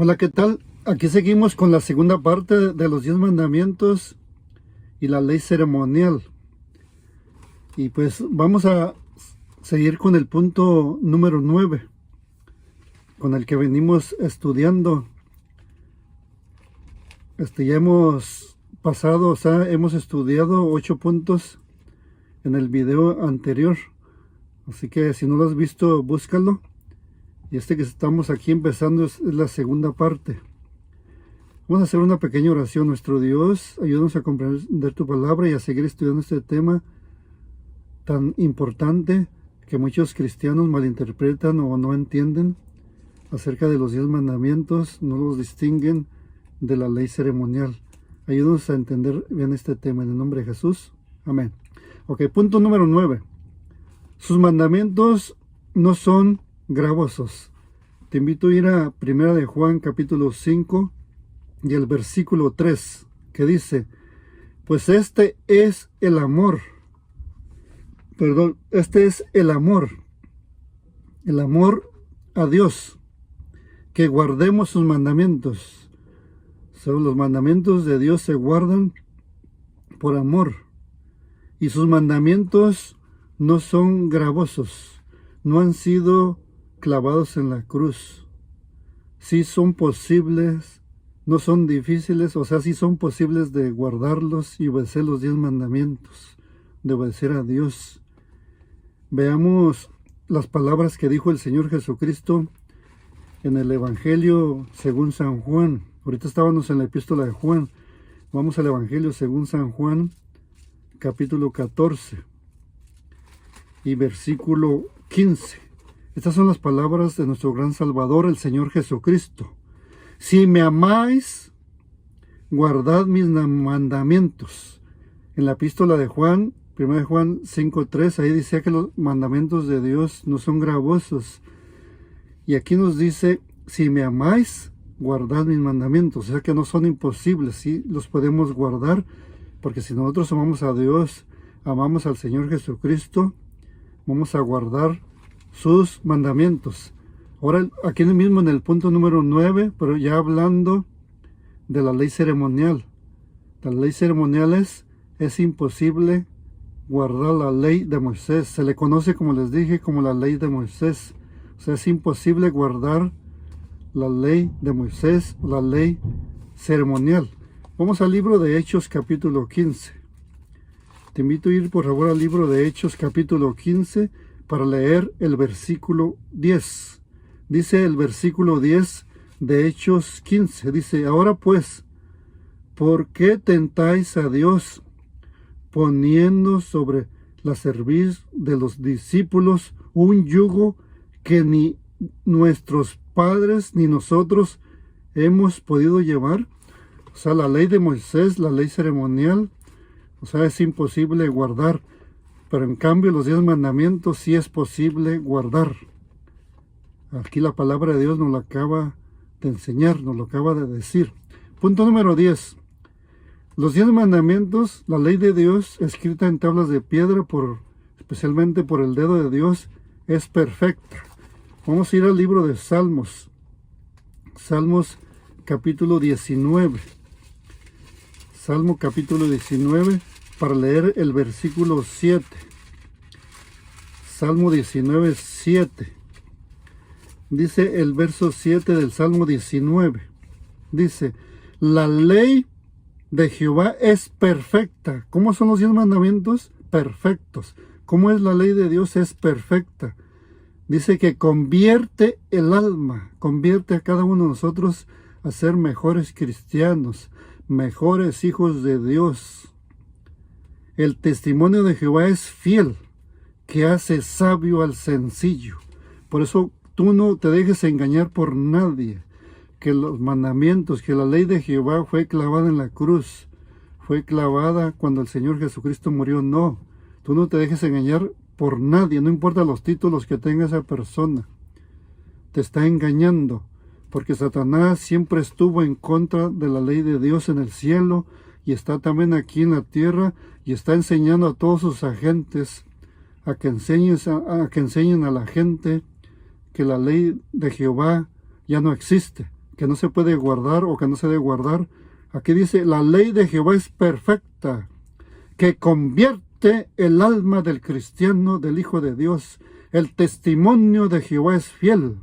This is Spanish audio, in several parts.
Hola, ¿qué tal? Aquí seguimos con la segunda parte de los 10 mandamientos y la ley ceremonial. Y pues vamos a seguir con el punto número 9, con el que venimos estudiando. Ya hemos pasado, o sea, hemos estudiado 8 puntos en el video anterior. Así que si no lo has visto, búscalo. Y que estamos aquí empezando es la segunda parte. Vamos a hacer una pequeña oración. Nuestro Dios, ayúdanos a comprender tu palabra y a seguir estudiando este tema tan importante que muchos cristianos malinterpretan o no entienden acerca de los 10 mandamientos, no los distinguen de la ley ceremonial. Ayúdanos a entender bien este tema en el nombre de Jesús. Amén. Ok, punto número 9. Sus mandamientos no son gravosos. Te invito a ir a 1 de Juan capítulo 5 y el versículo 3, que dice: pues este es el amor, el amor a Dios, que guardemos sus mandamientos. Los mandamientos de Dios se guardan por amor, y sus mandamientos no son gravosos, no han sido clavados en la cruz. Sí son posibles, no son difíciles, o sea, sí son posibles de guardarlos y obedecer los 10 mandamientos, de obedecer a Dios. Veamos las palabras que dijo el Señor Jesucristo en el Evangelio según San Juan. Ahorita estábamos en la epístola de Juan. Vamos al Evangelio según San Juan, capítulo 14 y versículo 15. Estas son las palabras de nuestro gran Salvador, el Señor Jesucristo. Si me amáis, guardad mis mandamientos. En la epístola de Juan, 1 de Juan 5:3, ahí decía que los mandamientos de Dios no son gravosos. Y aquí nos dice: si me amáis, guardad mis mandamientos. O sea que no son imposibles, sí los podemos guardar, porque si nosotros amamos a Dios, amamos al Señor Jesucristo, vamos a guardar sus mandamientos. Ahora, aquí mismo en el punto número 9, pero ya hablando de la ley ceremonial. La ley ceremonial es imposible guardar la ley de Moisés. Se le conoce, como les dije, como la ley de Moisés. O sea, es imposible guardar la ley de Moisés, la ley ceremonial. Vamos al libro de Hechos, capítulo 15. Te invito a ir, por favor, al libro de Hechos, capítulo 15, para leer el versículo 10. Dice el versículo 10 de Hechos 15. Dice: ahora pues, ¿por qué tentáis a Dios, poniendo sobre la cerviz de los discípulos un yugo que ni nuestros padres ni nosotros hemos podido llevar? O sea, la ley de Moisés, la ley ceremonial, o sea, es imposible guardar. Pero en cambio los 10 mandamientos sí es posible guardar. Aquí la palabra de Dios nos lo acaba de enseñar, nos lo acaba de decir. Punto número 10. Los 10 mandamientos, la ley de Dios, escrita en tablas de piedra, especialmente por el dedo de Dios, es perfecta. Vamos a ir al libro de Salmos. Salmos capítulo 19. Salmo capítulo 19, para leer el versículo 7. Salmo 19, 7. Dice el verso 7 del Salmo 19. Dice: la ley de Jehová es perfecta. ¿Cómo son los 10 mandamientos? Perfectos. ¿Cómo es la ley de Dios? Es perfecta. Dice que convierte el alma, convierte a cada uno de nosotros a ser mejores cristianos, mejores hijos de Dios. El testimonio de Jehová es fiel, que hace sabio al sencillo. Por eso tú no te dejes engañar por nadie, que los mandamientos, que la ley de Jehová fue clavada en la cruz, fue clavada cuando el Señor Jesucristo murió. No, tú no te dejes engañar por nadie, no importa los títulos que tenga esa persona. Te está engañando, porque Satanás siempre estuvo en contra de la ley de Dios en el cielo, y está también aquí en la tierra, y está enseñando a todos sus agentes a que enseñen a la gente que la ley de Jehová ya no existe, que no se puede guardar o que no se debe guardar. Aquí dice, la ley de Jehová es perfecta, que convierte el alma del cristiano, del Hijo de Dios. El testimonio de Jehová es fiel,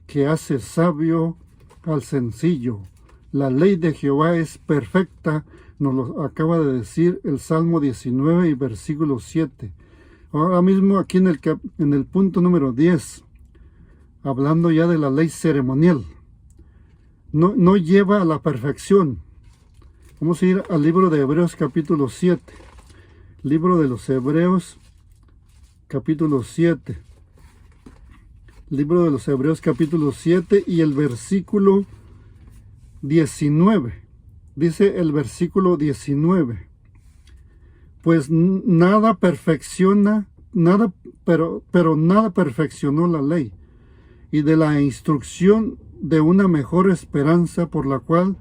que hace sabio al sencillo. La ley de Jehová es perfecta, nos lo acaba de decir el Salmo 19 y versículo 7. Ahora mismo aquí en el punto número 10, hablando ya de la ley ceremonial, no lleva a la perfección. Vamos a ir al libro de Hebreos capítulo 7. Libro de los Hebreos capítulo 7. Libro de los Hebreos capítulo 7 y el versículo 19. Dice el versículo 19. Pues nada perfecciona, pero nada perfeccionó la ley, y de la instrucción de una mejor esperanza por la cual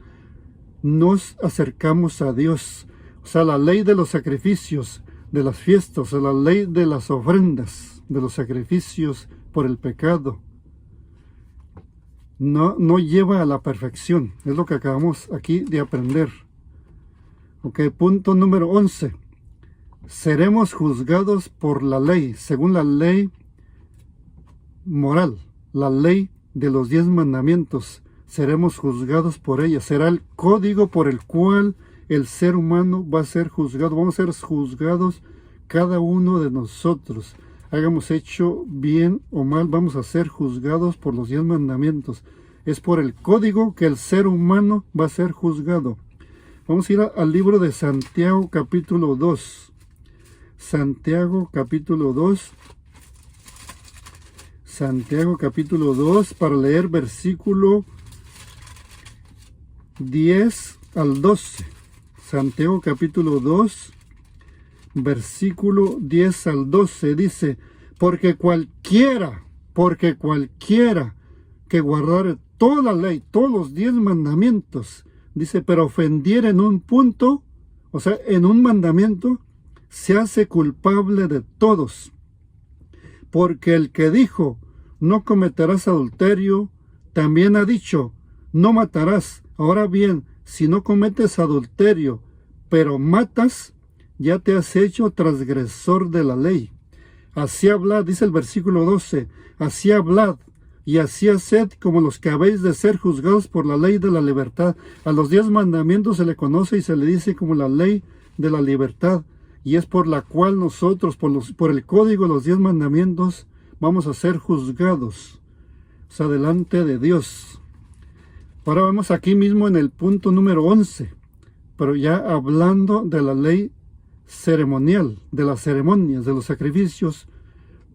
nos acercamos a Dios. O sea, la ley de los sacrificios, de las fiestas, la ley de las ofrendas, de los sacrificios por el pecado, no lleva a la perfección. Es lo que acabamos aquí de aprender. Ok, punto número 11. Seremos juzgados por la ley, según la ley moral, la ley de los 10 mandamientos. Seremos juzgados por ella. Será el código por el cual el ser humano va a ser juzgado. Vamos a ser juzgados cada uno de nosotros. Hagamos hecho bien o mal, vamos a ser juzgados por los 10 mandamientos. Es por el código que el ser humano va a ser juzgado. Vamos a ir al libro de Santiago capítulo 2. Santiago capítulo 2. Santiago capítulo 2 para leer versículo 10 al 12. Santiago capítulo 2, versículo 10 al 12 dice, porque cualquiera que guardare toda la ley, todos los 10 mandamientos, dice, pero ofendiera en un punto, o sea, en un mandamiento, se hace culpable de todos. Porque el que dijo, no cometerás adulterio, también ha dicho, no matarás. Ahora bien, si no cometes adulterio, pero matas, ya te has hecho transgresor de la ley. Así hablad, dice el versículo 12, así hablad y así haced como los que habéis de ser juzgados por la ley de la libertad. A los 10 mandamientos se le conoce y se le dice como la ley de la libertad. Y es por la cual nosotros, por el código de los 10 mandamientos, vamos a ser juzgados, o sea, delante de Dios. Ahora vamos aquí mismo en el punto número 11, pero ya hablando de la ley ceremonial, de las ceremonias, de los sacrificios,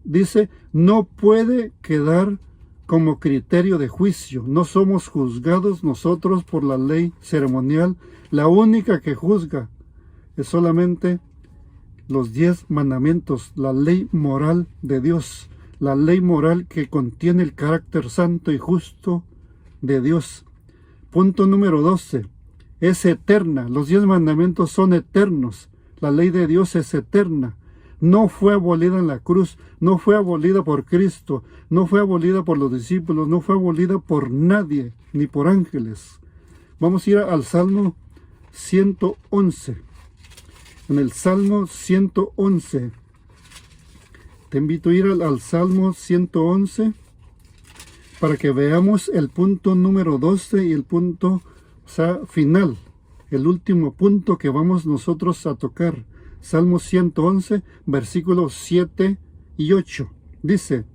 dice, no puede quedar como criterio de juicio. No somos juzgados nosotros por la ley ceremonial. La única que juzga es solamente los 10 mandamientos, la ley moral de Dios, la ley moral que contiene el carácter santo y justo de Dios. Punto número 12, es eterna. Los 10 mandamientos son eternos. La ley de Dios es eterna. No fue abolida en la cruz, no fue abolida por Cristo, no fue abolida por los discípulos, no fue abolida por nadie, ni por ángeles. Vamos a ir al Salmo 111. En el Salmo 111, te invito a ir al Salmo 111 para que veamos el punto número 12 y el punto final, el último punto que vamos nosotros a tocar. Salmo 111, versículos 7 y 8. Dice,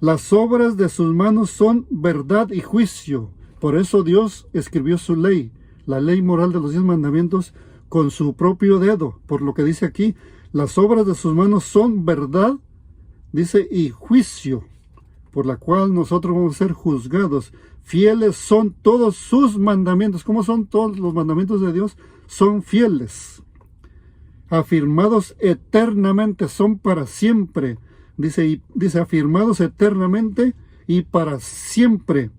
las obras de sus manos son verdad y juicio. Por eso Dios escribió su ley, la ley moral de los 10 mandamientos, con su propio dedo. Por lo que dice aquí, las obras de sus manos son verdad, dice, y juicio, por la cual nosotros vamos a ser juzgados. Fieles son todos sus mandamientos. ¿Cómo son todos los mandamientos de Dios? Son fieles. Afirmados eternamente, son para siempre. Dice afirmados eternamente y para siempre.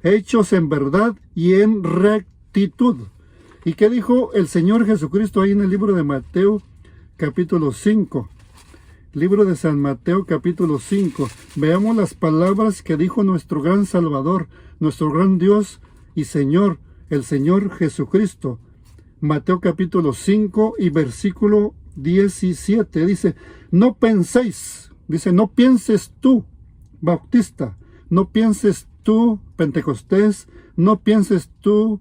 Hechos en verdad y en rectitud. ¿Y qué dijo el Señor Jesucristo ahí en el libro de Mateo, capítulo 5? Libro de San Mateo, capítulo 5. Veamos las palabras que dijo nuestro gran Salvador. nuestro gran Dios y Señor, el Señor Jesucristo. Mateo capítulo 5 y versículo 17 dice, no penséis, dice, no pienses tú, Bautista, no pienses tú, Pentecostés, no pienses tú,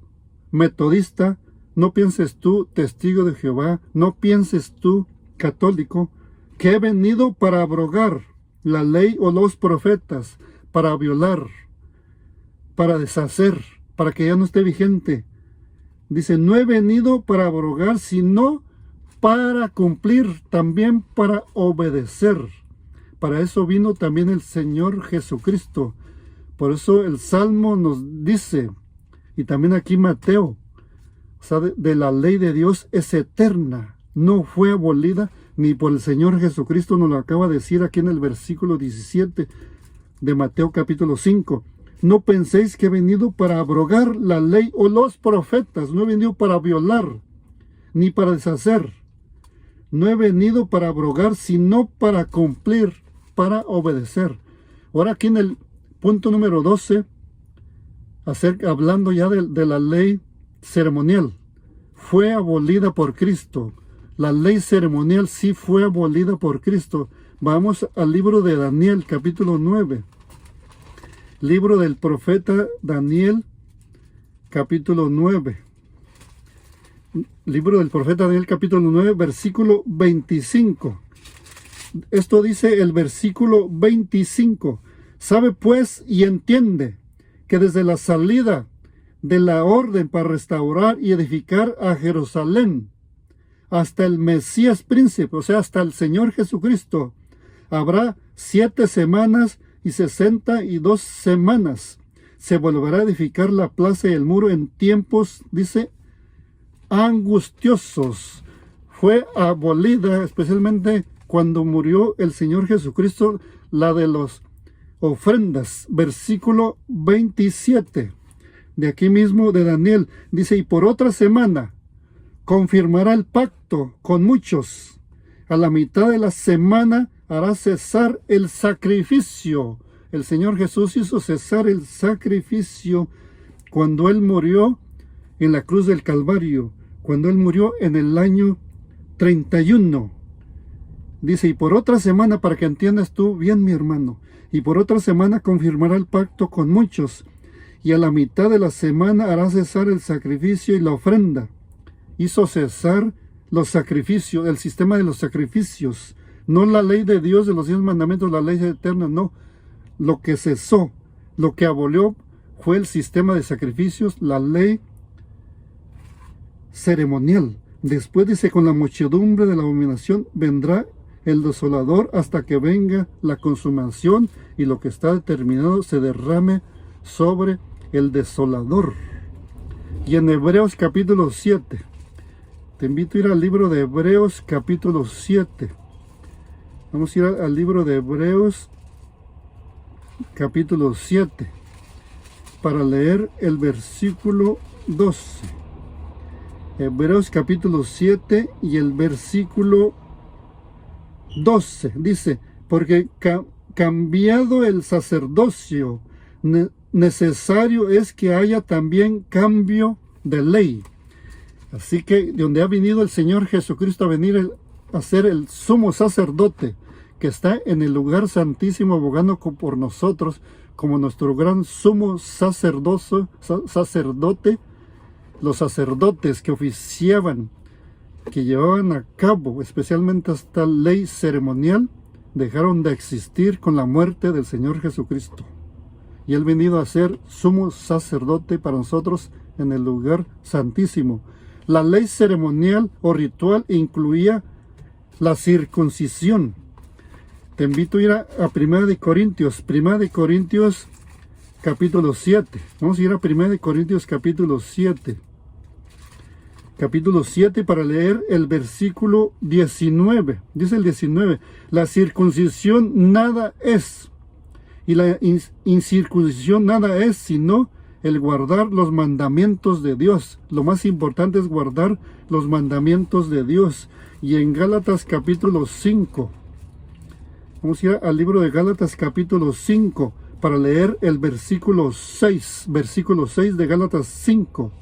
Metodista, no pienses tú, Testigo de Jehová, no pienses tú, Católico, que he venido para abrogar la ley o los profetas, para violar, para deshacer, para que ya no esté vigente. Dice, no he venido para abrogar, sino para cumplir, también para obedecer. Para eso vino también el Señor Jesucristo. Por eso el Salmo nos dice, y también aquí Mateo, o sea, de la ley de Dios es eterna, no fue abolida ni por el Señor Jesucristo, nos lo acaba de decir aquí en el versículo 17 de Mateo capítulo 5. No penséis que he venido para abrogar la ley o los profetas, no he venido para violar, ni para deshacer. No he venido para abrogar, sino para cumplir, para obedecer. Ahora aquí en el punto número 12, hablando ya de la ley ceremonial, fue abolida por Cristo. La ley ceremonial sí fue abolida por Cristo. Vamos al libro de Daniel, capítulo 9. Libro del profeta Daniel, capítulo 9. Libro del profeta Daniel, capítulo 9, versículo 25. Esto dice el versículo 25. Sabe pues y entiende que desde la salida de la orden para restaurar y edificar a Jerusalén hasta el Mesías príncipe, o sea, hasta el Señor Jesucristo, habrá 7 semanas y 62 semanas. Se volverá a edificar la plaza y el muro en tiempos, dice, angustiosos. Fue abolida, especialmente cuando murió el Señor Jesucristo, la de las ofrendas. Versículo 27. De aquí mismo de Daniel. Dice, y por otra semana confirmará el pacto con muchos. A la mitad de la semana hará cesar el sacrificio. El Señor Jesús hizo cesar el sacrificio cuando Él murió en la cruz del Calvario, cuando Él murió en el año 31. Dice, y por otra semana, para que entiendas tú bien, mi hermano, y por otra semana confirmará el pacto con muchos, y a la mitad de la semana hará cesar el sacrificio y la ofrenda. Hizo cesar los sacrificios, el sistema de los sacrificios, no la ley de Dios de los 10 mandamientos, la ley eterna, no. Lo que cesó, lo que abolió fue el sistema de sacrificios, la ley ceremonial. Después dice, con la muchedumbre de la abominación vendrá el desolador hasta que venga la consumación y lo que está determinado se derrame sobre el desolador. Y en Hebreos capítulo 7, te invito a ir al libro de Hebreos capítulo 7. Vamos a ir al libro de Hebreos capítulo 7 para leer el versículo 12. Hebreos capítulo 7 y el versículo 12 dice, porque cambiado el sacerdocio, necesario es que haya también cambio de ley. Así que de donde ha venido el Señor Jesucristo a venir a ser el sumo sacerdote, que está en el lugar santísimo abogando por nosotros, como nuestro gran sumo sacerdote, los sacerdotes que oficiaban, que llevaban a cabo especialmente esta ley ceremonial, dejaron de existir con la muerte del Señor Jesucristo. Y Él ha venido a ser sumo sacerdote para nosotros en el lugar santísimo. La ley ceremonial o ritual incluía la circuncisión. Te invito a ir a 1 de Corintios capítulo 7. Vamos a ir a 1 de Corintios capítulo 7. Capítulo 7 para leer el versículo 19. Dice el 19, la circuncisión nada es, y la incircuncisión nada es, sino el guardar los mandamientos de Dios. Lo más importante es guardar los mandamientos de Dios. Y en Gálatas capítulo 5, vamos a ir al libro de Gálatas capítulo 5 para leer el versículo 6 de Gálatas 5.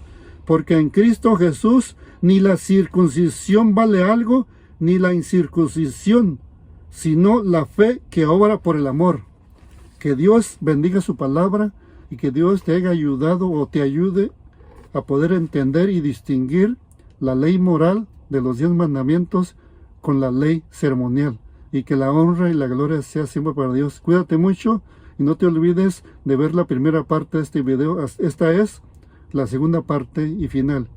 Porque en Cristo Jesús ni la circuncisión vale algo, ni la incircuncisión, sino la fe que obra por el amor. Que Dios bendiga su palabra y que Dios te haya ayudado o te ayude a poder entender y distinguir la ley moral de los 10 mandamientos con la ley ceremonial. Y que la honra y la gloria sea siempre para Dios. Cuídate mucho y no te olvides de ver la primera parte de este video. Esta es la segunda parte y final.